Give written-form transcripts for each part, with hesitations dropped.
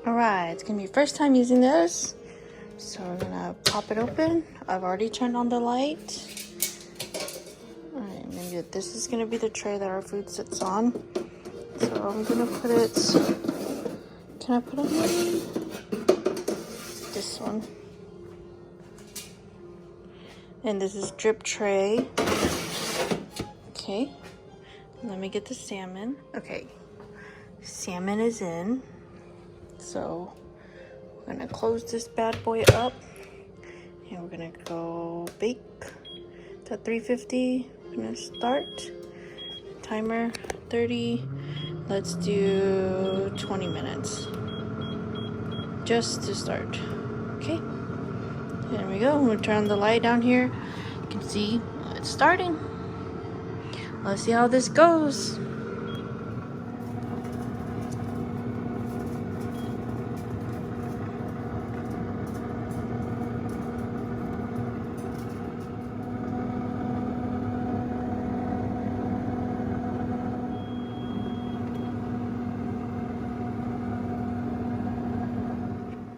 Alright, it's gonna be first time using this. So we're gonna pop it open. I've already turned on the light. Alright, maybe this is gonna be the tray that our food sits on. So I'm gonna put it. Can I put it here? This one. And this is drip tray. Okay. Let me get the salmon. Okay. Salmon is in. So we're gonna close this bad boy up. And we're gonna go bake to 350. I'm gonna start. Timer 30. Let's do 20 minutes. Just to start. Okay. There we go. We'll turn the light down here. You can see it's starting. Let's see how this goes.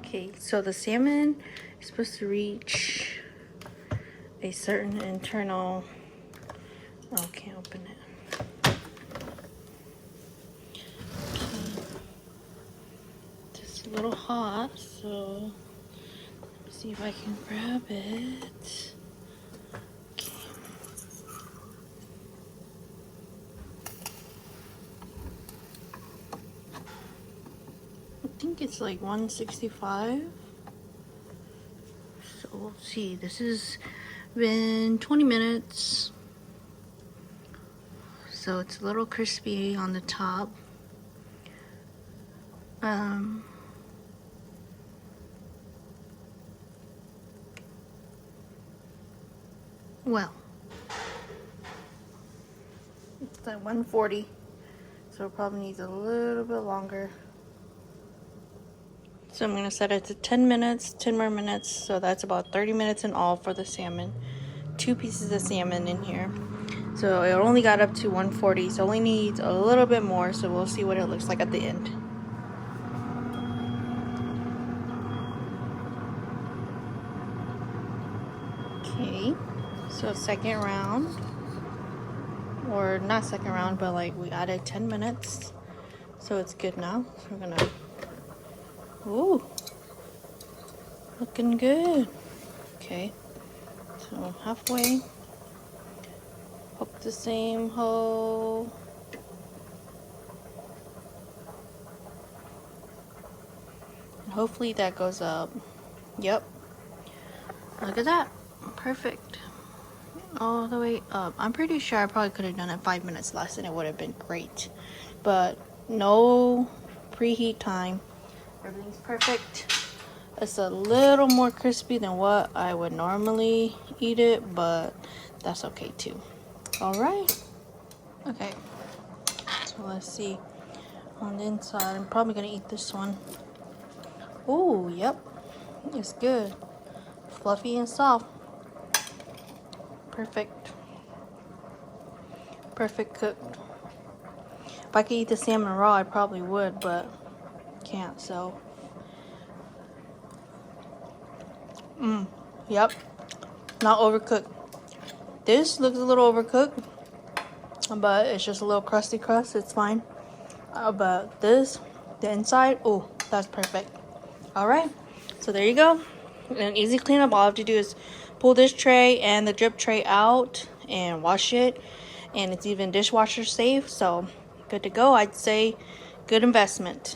Okay, so the salmon is supposed to reach a certain internal. Oh, can't open it. Okay. Just a little hot, so let me see if I can grab it. Okay. I think it's like 165. So we'll see. This has been 20 minutes. So it's a little crispy on the top. Well, it's at 140, so it probably needs a little bit longer. So I'm gonna set it to 10 minutes, 10 more minutes, so that's about 30 minutes in all for the salmon. 2 pieces of salmon in here. So it only got up to 140, so it only needs a little bit more, so we'll see what it looks like at the end. Okay, so second round, or not second round, but like we added 10 minutes, so it's good now. So we're gonna, ooh, looking good. Okay, so halfway. Hook the same hole. And hopefully that goes up. Yep. Look at that. Perfect. All the way up. I'm pretty sure I probably could have done it 5 minutes less and it would have been great. But no preheat time. Everything's perfect. It's a little more crispy than what I would normally eat it, but that's okay too. All right. Okay. So let's see. On the inside, I'm probably gonna eat this one. Oh, yep. It's good. Fluffy and soft. Perfect. Perfect cooked. If I could eat the salmon raw, I probably would, but can't, so. Yep. Not overcooked. This looks a little overcooked, but it's just a little crusty crust. It's fine. But this, the inside, oh, that's perfect. All right. So there you go. An easy cleanup. All I have to do is pull this tray and the drip tray out and wash it. And it's even dishwasher safe. So good to go. I'd say good investment.